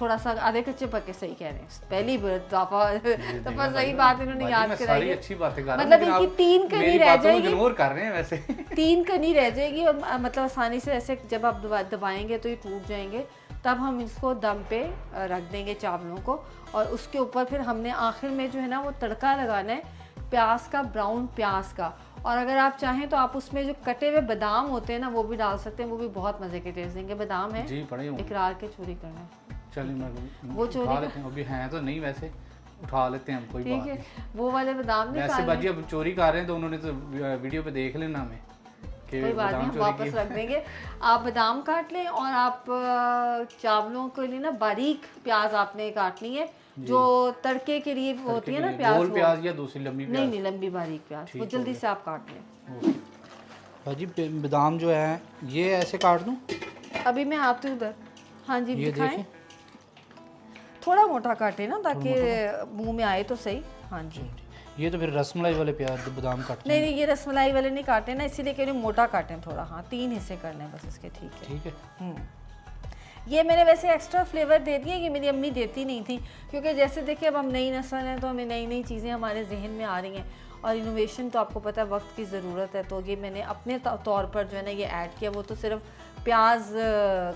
Speaker 1: थोड़ा सा आधे कच्चे पक्के, सही कह रहे हैं, पहली दफा तो सही बात इन्होंने याद कराई
Speaker 2: सारी
Speaker 1: है।
Speaker 2: अच्छी बातें कर रहा हूं,
Speaker 1: मतलब
Speaker 2: लेकिन
Speaker 1: इनकी
Speaker 2: आप
Speaker 1: 3 कनी
Speaker 2: मेरी
Speaker 1: रह
Speaker 2: बातों को
Speaker 1: जाएगी,
Speaker 2: इग्नोर कर रहे हैं वैसे
Speaker 1: 3 कनी रह जाएगी और मतलब आसानी से ऐसे जब आप दबाएंगे तो ये टूट जाएंगे। तब हम इसको दम पे रख देंगे चावलों को, और उसके ऊपर फिर हमने आखिर में जो है ना वो तड़का लगाना है प्याज का, ब्राउन प्याज का। और अगर आप चाहें तो आप उसमें जो कटे हुए बादाम होते हैं ना वो भी डाल सकते हैं, वो भी बहुत मज़े के टेस्ट देंगे। बादाम है
Speaker 2: जी पड़े होंगे।
Speaker 1: इकरार के चोरी करना,
Speaker 2: चलिए मैं
Speaker 1: वो चोरी
Speaker 2: उठा लेते हैं, अभी हैं तो नहीं, वैसे उठा लेते हैं हम, कोई
Speaker 1: ठीक
Speaker 2: बात
Speaker 1: है,
Speaker 2: नहीं।
Speaker 1: वो वाले बादाम
Speaker 2: वैसे
Speaker 1: निकाल
Speaker 2: बाजी अब चोरी कर रहे हैं तो उन्होंने तो वीडियो पे देख लेना हमें कि
Speaker 1: कोई बात नहीं, हम वापस रख देंगे। आप बादाम काट लें और आप चावलों के लिए ना बारीक प्याज आपने काटनी है, जो तड़के के लिए होती है ना प्याज,
Speaker 2: गोल
Speaker 1: वो
Speaker 2: प्याज या दूसरी लंबी
Speaker 1: नहीं
Speaker 2: प्याज?
Speaker 1: नहीं, लंबी बारीक प्याज, वो जल्दी से आप काट लें।
Speaker 2: बाजी बादाम जो है ये ऐसे काट दूं?
Speaker 1: अभी मैं आती हूँ उधर। हाँ जी,
Speaker 2: ये
Speaker 1: दिखाएं। थोड़ा मोटा काटे ना ताकि मुंह में आए तो सही। हाँ जी।
Speaker 2: ये तो फिर रसमलाई वाले प्याज बादाम काटते
Speaker 1: नहीं नहीं, ये रसमलाई वाले नहीं काटे ना, इसीलिए कह रही हूँ मोटा काटें थोड़ा। हाँ, 3 हिस्से करने हैं बस इसके, ठीक है।
Speaker 2: ठीक है।
Speaker 1: ये मैंने वैसे एक्स्ट्रा फ्लेवर दे दिए, ये मेरी अम्मी देती नहीं थी, क्योंकि जैसे देखिए अब हम नई नस्ल हैं तो हमें नई नई चीज़ें हमारे जहन में आ रही हैं, और इनोवेशन तो आपको पता है वक्त की ज़रूरत है, तो ये मैंने अपने तौर पर जो है ना ये ऐड किया। वो तो सिर्फ प्याज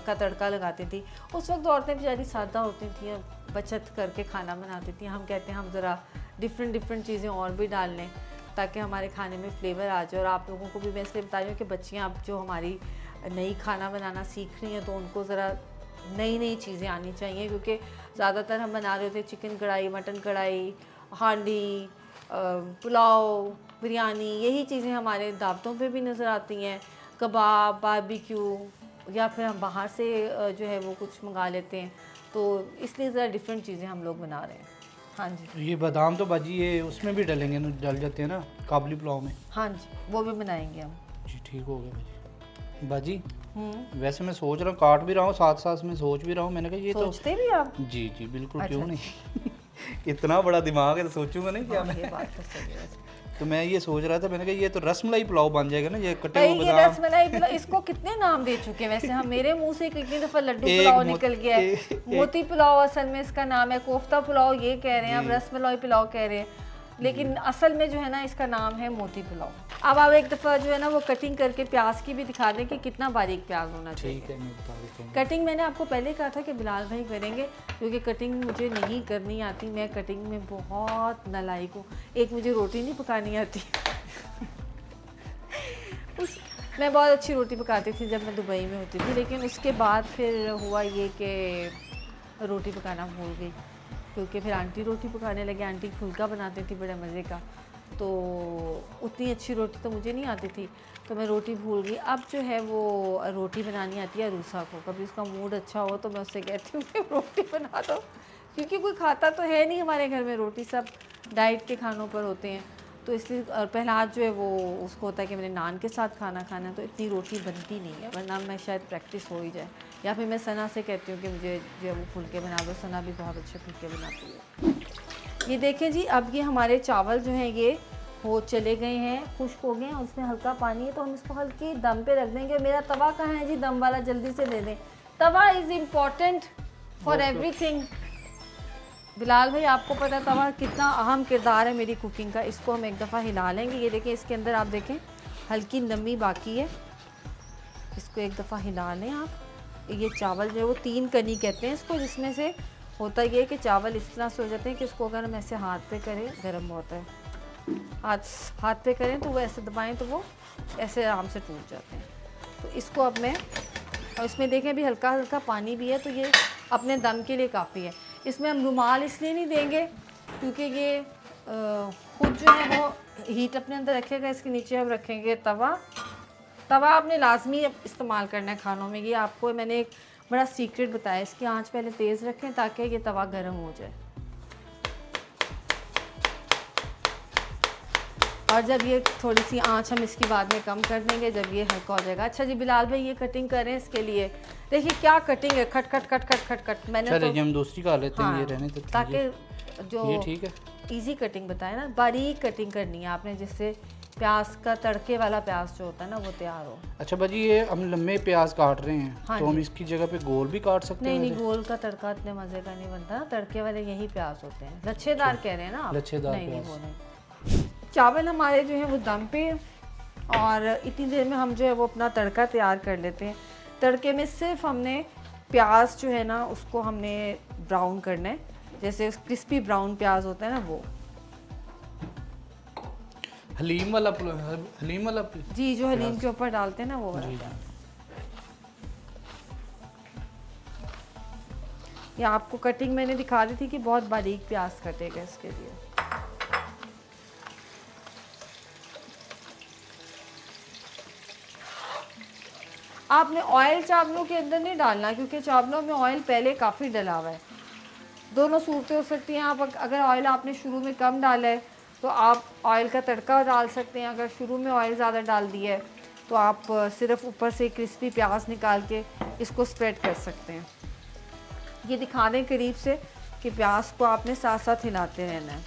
Speaker 1: का तड़का लगाती थी। उस वक्त औरतें बेचारी सादा होती थी, बचत करके खाना बनाती थी। हम कहते हैं हम ज़रा डिफरेंट चीज़ें और भी डाल लें ताकि हमारे खाने में फ्लेवर आ जाए। और आप लोगों को भी मैं इसलिए बता रही हूँ कि बच्चियाँ अब जो हमारी नई खाना बनाना सीख रही हैं तो उनको ज़रा नई चीज़ें आनी चाहिए, क्योंकि ज़्यादातर हम बना रहे होते हैं चिकन कढ़ाई, मटन कढ़ाई, हांडी, पुलाव, बिरयानी, यही चीज़ें हमारे दावतों पे भी नज़र आती हैं, कबाब, बारबेक्यू, या फिर हम बाहर से जो है वो कुछ मंगा लेते हैं, तो इसलिए ज़रा डिफरेंट चीज़ें हम लोग बना रहे हैं। हाँ जी।
Speaker 2: ये बादाम तो बाजी ये उसमें भी डलेंगे ना, डल जाते हैं ना काबली पुलाव में?
Speaker 1: हाँ जी, वो भी बनाएंगे हम
Speaker 2: जी। ठीक हो गया बाजी। वैसे मैं सोच रहा हूँ, काट भी रहा हूँ साथ साथ में सोच भी रहा हूँ, मैंने कहा ये
Speaker 1: सोचते भी आप?
Speaker 2: जी जी बिल्कुल,
Speaker 1: अच्छा,
Speaker 2: क्यों नहीं इतना बड़ा दिमाग है तो सोचूंगा नहीं क्या मैं?
Speaker 1: ये बात तो सही है वैसे।
Speaker 2: तो मैं ये सोच रहा था, मैंने कहा ये तो रसमलाई पुलाव बन जाएगा ना, ये कटे
Speaker 1: भाई
Speaker 2: हुए
Speaker 1: ये
Speaker 2: बादाम।
Speaker 1: रसमलाई पुलाव, इसको कितने नाम दे चुके हैं वैसे हम, मेरे मुंह से कितनी दफा लड्डू पुलाव निकल गया है, मोती पुलाव असल में इसका नाम है, कोफ्ता पुलाव ये कह रहे हैं, अब रसमलाई पुलाव कह रहे हैं, लेकिन असल में जो है ना इसका नाम है मोती पुलाव। अब आप एक दफ़ा जो है ना वो कटिंग करके प्याज की भी दिखा दें कि कितना बारीक प्याज होना चाहिए।
Speaker 2: ठीक है, मैं बता देता हूँ।
Speaker 1: कटिंग मैंने आपको पहले कहा था कि बिलाल भाई करेंगे, क्योंकि कटिंग मुझे नहीं करनी आती, मैं कटिंग में बहुत नालायक हूँ। एक मुझे रोटी नहीं पकानी आती मैं बहुत अच्छी रोटी पकाती थी जब मैं दुबई में होती थी, लेकिन उसके बाद फिर हुआ ये कि रोटी पकाना भूल गई, क्योंकि फिर आंटी रोटी पकाने लगी। आंटी फुल्का बनाती थी बड़े मज़े का, तो उतनी अच्छी रोटी तो मुझे नहीं आती थी, तो मैं रोटी भूल गई। अब जो है वो रोटी बनानी आती है अरूसा को, कभी उसका मूड अच्छा हो तो मैं उससे कहती हूँ कि रोटी बना दो, क्योंकि कोई खाता तो है नहीं हमारे घर में रोटी, सब डाइट के खानों पर होते हैं, तो इसलिए पहला आज जो है वो उसको होता है कि मैंने नान के साथ खाना खाना है, तो इतनी रोटी बनती नहीं है, वरना मैं शायद प्रैक्टिस हो ही जाए। या फिर मैं सना से कहती हूँ कि मुझे जो है वो फुलके बना दो, सना भी बहुत अच्छे फुलके बनाती है। ये देखें जी, अब ये हमारे चावल जो हैं ये हो चले गए हैं, खुश्क हो गए हैं, उसमें हल्का पानी है, तो हम इसको हल्की दम पे रख देंगे। मेरा तवा कहाँ है जी, दम वाला, जल्दी से दे दें। Tawa is important for everything. Bilal भाई आपको पता तवा कितना अहम किरदार है मेरी कुकिंग का। इसको हम एक दफ़ा हिला लेंगे। ये देखें इसके अंदर आप देखें हल्की नमी बाकी है, इसको एक दफ़ा हिला लें आप। ये चावल जो है वो 3 कनी कहते हैं इसको, जिसमें से होता ये है कि चावल इस तरह से हो जाते हैं कि इसको अगर हम ऐसे हाथ पे करें, गर्म होता है, हाथ पे करें तो वो ऐसे दबाएं तो वो ऐसे आराम से टूट जाते हैं। तो इसको अब मैं, और इसमें देखें अभी हल्का हल्का पानी भी है, तो ये अपने दम के लिए काफ़ी है। इसमें हम रुमाल इसलिए नहीं देंगे क्योंकि ये खुद जो है वो हीट अपने अंदर रखेगा। इसके नीचे हम रखेंगे तवा। तवा आपने लाजमी इस्तेमाल करना है खानों में। ये आपको मैंने एक बड़ा सीक्रेट बताया, इसकी आंच पहले तेज़ रखें ताकि ये तवा गर्म हो जाए। और जब ये थोड़ी सी आंच हम इसकी बाद में कम कर देंगे जब ये हल्का हो जाएगा। अच्छा जी बिलाल भाई, ये कटिंग कर रहे हैं इसके लिए, देखिए क्या कटिंग है, खट खट खट खट खट खट। मैंने तो
Speaker 2: हम दूसरी खा लेते हैं,
Speaker 1: हाँ,
Speaker 2: ये रहने देते हैं,
Speaker 1: ताकि जो
Speaker 2: ये ठीक है।
Speaker 1: इजी कटिंग बताया ना, बारीक कटिंग करनी है आपने, जिससे प्याज का तड़के वाला प्याज जो होता है ना वो तैयार हो।
Speaker 2: अच्छा बाजी, ये हम लम्बे प्याज काट रहे हैं,
Speaker 1: हाँ
Speaker 2: तो हम
Speaker 1: जी।
Speaker 2: इसकी जगह पे गोल भी काट सकते हैं?
Speaker 1: नहीं, गोल का तड़का इतने मज़े का नहीं बनता ना, तड़के वाले यही प्याज होते हैं। लच्छेदार कह रहे हैं ना आप?
Speaker 2: लच्छेदार
Speaker 1: नहीं
Speaker 2: प्याज।
Speaker 1: वो नहीं। चावल हमारे जो है वो दम पे, और इतनी देर में हम जो है वो अपना तड़का तैयार कर लेते हैं। तड़के में सिर्फ हमने प्याज जो है ना उसको हमने ब्राउन करना है, जैसे क्रिस्पी ब्राउन प्याज होता है ना वो।
Speaker 2: हलीम वाला
Speaker 1: जी, जो हलीम के ऊपर डालते हैं ना वो वाला
Speaker 2: जी।
Speaker 1: प्याज। या आपको कटिंग मैंने दिखा दी थी कि बहुत बारीक प्याज कटेगा इसके लिए। आपने ऑयल चावलों के अंदर नहीं डालना क्योंकि चावलों में ऑयल पहले काफ़ी डला हुआ है। दोनों सूरतें हो सकती हैं। आप अगर ऑयल आपने शुरू में कम डाला है तो आप ऑयल का तड़का डाल सकते हैं। अगर शुरू में ऑयल ज़्यादा डाल दिया है तो आप सिर्फ ऊपर से क्रिस्पी प्याज निकाल के इसको स्प्रेड कर सकते हैं। ये दिखा दें करीब से कि प्याज को आपने साथ साथ हिलाते रहना है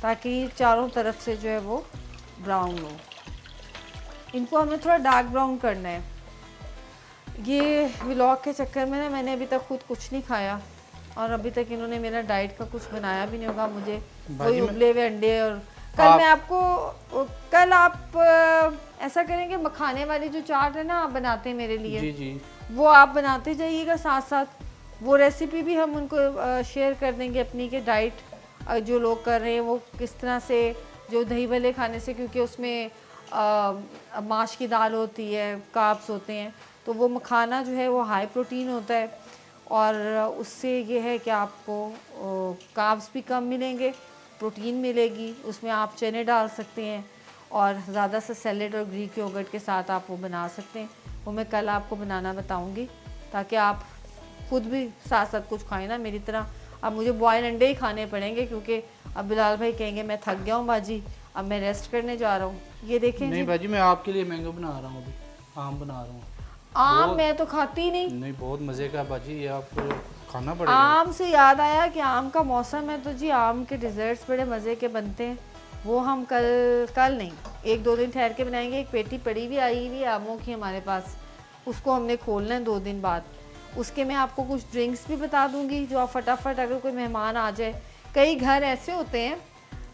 Speaker 1: ताकि चारों तरफ से जो है वो ब्राउन हो। इनको हमें थोड़ा डार्क ब्राउन करना है। ये व्लॉग के चक्कर में ना मैंने अभी तक खुद कुछ नहीं खाया और अभी तक इन्होंने मेरा डाइट का कुछ बनाया भी नहीं होगा। मुझे कोई उबले हुए अंडे, और कल मैं आपको, कल आप ऐसा करेंगे मखाने वाली जो चाट है ना आप बनाते हैं मेरे लिए,
Speaker 2: जी जी,
Speaker 1: वो आप बनाते जाइएगा साथ साथ। वो रेसिपी भी हम उनको शेयर कर देंगे अपनी के डाइट जो लोग कर रहे हैं वो किस तरह से, जो दही भल्ले खाने से, क्योंकि उसमें माश की दाल होती है, कार्ब्स होते हैं, तो वो मखाना जो है वो हाई प्रोटीन होता है और उससे ये है कि आपको कार्ब्स भी कम मिलेंगे, प्रोटीन मिलेगी। उसमें आप चने डाल सकते हैं और ज़्यादा से सैलेड और ग्रीक योगर्ट के साथ आप वो बना सकते हैं। वो मैं कल आपको बनाना बताऊंगी ताकि आप खुद भी साथ साथ कुछ खाएं ना मेरी तरह। अब मुझे बॉयल अंडे ही खाने पड़ेंगे क्योंकि अब बिलाल भाई कहेंगे मैं थक गया हूँ बाजी, अब मैं रेस्ट करने जा रहा हूँ। ये देखें
Speaker 2: नहीं बाजी, मैं आपके लिए मैंगो बना रहा हूँ, अभी आम बना रहा हूँ।
Speaker 1: आम मैं तो खाती नहीं।
Speaker 2: नहीं, बहुत मज़े का बाजी, ये आपको खाना पड़ेगा।
Speaker 1: आम से याद आया कि आम का मौसम है तो जी आम के डिज़र्ट्स बड़े मज़े के बनते हैं। वो हम कल नहीं, 1-2 दिन ठहर के बनाएंगे। एक पेटी पड़ी हुई आई हुई है आमों की हमारे पास, उसको हमने खोलना है 2 दिन बाद। उसके मैं आपको कुछ ड्रिंक्स भी बता दूंगी जो आप फटाफट, अगर कोई मेहमान आ जाए। कई घर ऐसे होते हैं,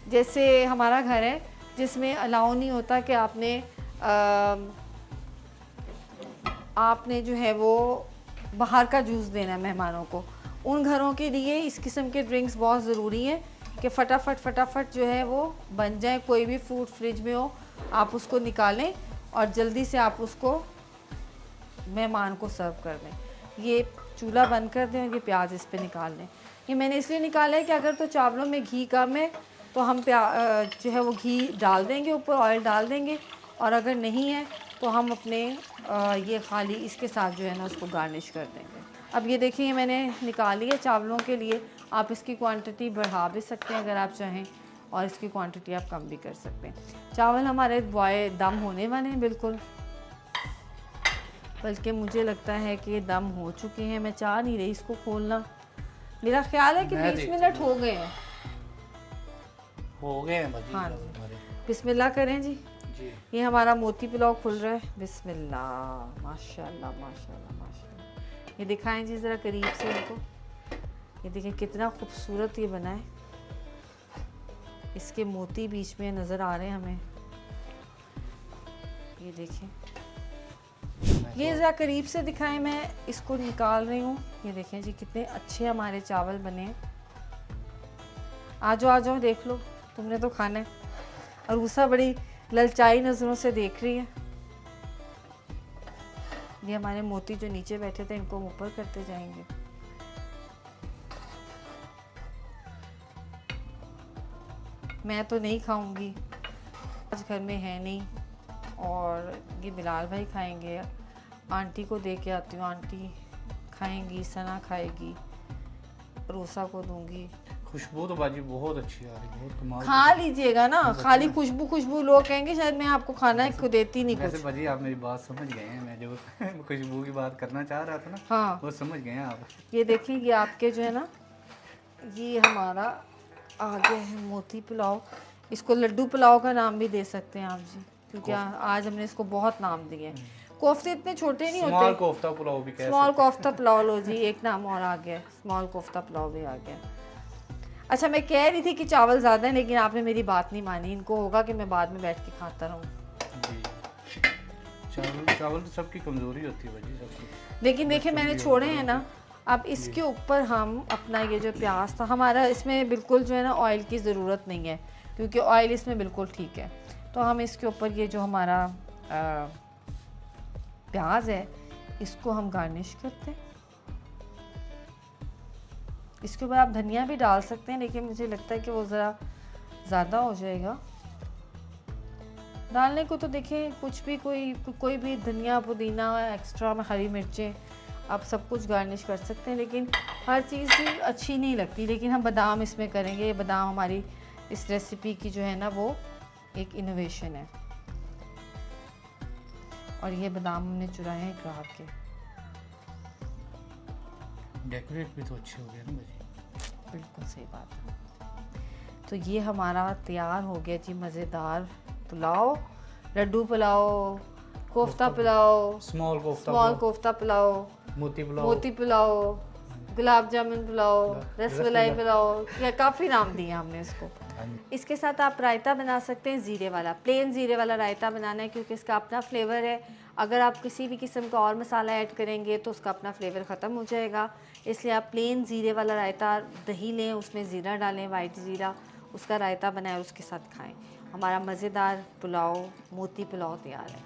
Speaker 1: जैसे हमारा घर है जिसमें अलाउ नहीं होता कि आपने जो है वो बाहर का जूस देना है मेहमानों को। उन घरों के लिए इस किस्म के ड्रिंक्स बहुत ज़रूरी हैं कि फटाफट जो है वो बन जाए। कोई भी फ्रूट फ्रिज में हो आप उसको निकालें और जल्दी से आप उसको मेहमान को सर्व कर दें। ये चूल्हा बंद कर दें और ये प्याज इस पे निकाल लें। ये मैंने इसलिए निकाला है कि अगर तो चावलों में घी कम है तो हम जो है वो घी डाल देंगे, ऊपर ऑयल डाल देंगे, और अगर नहीं है तो हम अपने ये खाली इसके साथ जो है ना उसको गार्निश कर देंगे। अब ये देखिए मैंने निकाली है चावलों के लिए। आप इसकी क्वांटिटी बढ़ा भी सकते हैं अगर आप चाहें, और इसकी क्वांटिटी आप कम भी कर सकते हैं। चावल हमारे बॉय दम होने वाले हैं बिल्कुल, बल्कि मुझे लगता है कि ये दम हो चुके हैं। मैं चाह नहीं रही इसको खोलना। मेरा ख्याल है कि 20 मिनट हो गए हैं।
Speaker 2: हो गए हैं बाजी।
Speaker 1: हाँ बिस्मिल्लाह करें जी। ये हमारा मोती पुलाव खुल रहा है। बिस्मिल्लाह, माशाल्लाह माशाल्लाह माशाल्लाह। ये दिखाएं जी ज़रा करीब से इनको। ये देखिए कितना खूबसूरत ये बना है। इसके मोती बीच में नज़र आ रहे हैं हमें। ये देखें, ये ज़रा करीब से दिखाएं, मैं इसको निकाल रही हूँ। ये देखें जी कितने अच्छे हमारे चावल बने। आ जाओ देख लो, तुमने तो खाना है। और उषा बड़ी ललचाई नज़रों से देख रही है। ये हमारे मोती जो नीचे बैठे थे, इनको हम ऊपर करते जाएंगे। मैं तो नहीं खाऊंगी, आज घर में है नहीं, और ये बिलाल भाई खाएंगे। आंटी को दे के आती हूँ, आंटी खाएंगी, सना खाएगी, रोसा को दूंगी।
Speaker 2: खुशबू तो बाजी बहुत अच्छी आ रही है, बहुत कमाल।
Speaker 1: खा लीजिएगा ना, खाली खुशबू लोग कहेंगे शायद मैं आपको खाना है, को देती नहीं
Speaker 2: वैसे
Speaker 1: कुछ।
Speaker 2: बाजी आप मेरी बात समझ गए हैं, मैं जो खुशबू की बात करना चाह रहा था ना,
Speaker 1: हाँ,
Speaker 2: वो समझ गए हैं आप।
Speaker 1: ये देखिए, ये आपके जो है ना, ये हमारा आ गया है मोती पुलाव। इसको लड्डू पुलाव का नाम भी दे सकते हैं आप जी, क्योंकि आज हमने इसको बहुत नाम दिए हैं। कोफ्ते इतने छोटे नहीं
Speaker 2: स्मॉल
Speaker 1: होते।
Speaker 2: कोफ्ता पुलाव भी कह
Speaker 1: स्मॉल कोफ्ता पुलाव लो जी, एक नाम और आ गया, स्मॉल कोफ्ता पुलाव भी आ गया। अच्छा, मैं कह रही थी कि चावल ज़्यादा है, लेकिन आपने मेरी बात नहीं मानी। इनको होगा कि मैं बाद में बैठ के खाता रहूँ।
Speaker 2: जी, चावल तो सबकी कमज़ोरी होती है बाजी, सबकी।
Speaker 1: लेकिन देखिए मैंने छोड़े हैं ना। अब इसके ऊपर हम अपना ये जो प्याज था हमारा, इसमें बिल्कुल जो है ना ऑयल की ज़रूरत नहीं है, क्योंकि ऑयल इसमें बिल्कुल ठीक है। तो हम इसके ऊपर ये जो हमारा प्याज है, इसको हम गार्निश करते हैं। इसके ऊपर आप धनिया भी डाल सकते हैं, लेकिन मुझे लगता है कि वो ज़रा ज़्यादा हो जाएगा। डालने को तो देखिए कुछ भी, कोई भी धनिया, पुदीना, एक्स्ट्रा में हरी मिर्चें, आप सब कुछ गार्निश कर सकते हैं, लेकिन हर चीज़ भी अच्छी नहीं लगती। लेकिन हम बादाम इसमें करेंगे। ये बादाम हमारी इस रेसिपी की जो है ना, वो एक इनोवेशन है। और ये बादाम हमने चुराए हैं ग्राहक के।
Speaker 2: डेकोरेट भी तो अच्छे हो गए ना बाजी।
Speaker 1: बिल्कुल सही बात है। तो ये हमारा तैयार हो गया जी, मज़ेदार पुलाव, लड्डू पुलाव, कोफ्ता पुलाव,
Speaker 2: स्मॉल
Speaker 1: स्मॉल कोफ्ता पुलाव,
Speaker 2: मोती
Speaker 1: पुलाव, गुलाब जामुन पुलाव, रसमलाई पुलाव, या काफ़ी नाम दिए हमने इसको। इसके साथ आप रायता बना सकते हैं, ज़ीरे वाला, प्लेन ज़ीरे वाला रायता बनाना है, क्योंकि इसका अपना फ्लेवर है। अगर आप किसी भी किस्म का और मसाला ऐड करेंगे तो उसका अपना फ्लेवर ख़त्म हो जाएगा। इसलिए आप प्लेन ज़ीरे वाला रायता, दही लें, उसमें ज़ीरा डालें, वाइट ज़ीरा, उसका रायता बनाएं, उसके साथ खाएं। हमारा मज़ेदार पुलाव, मोती पुलाव तैयार है।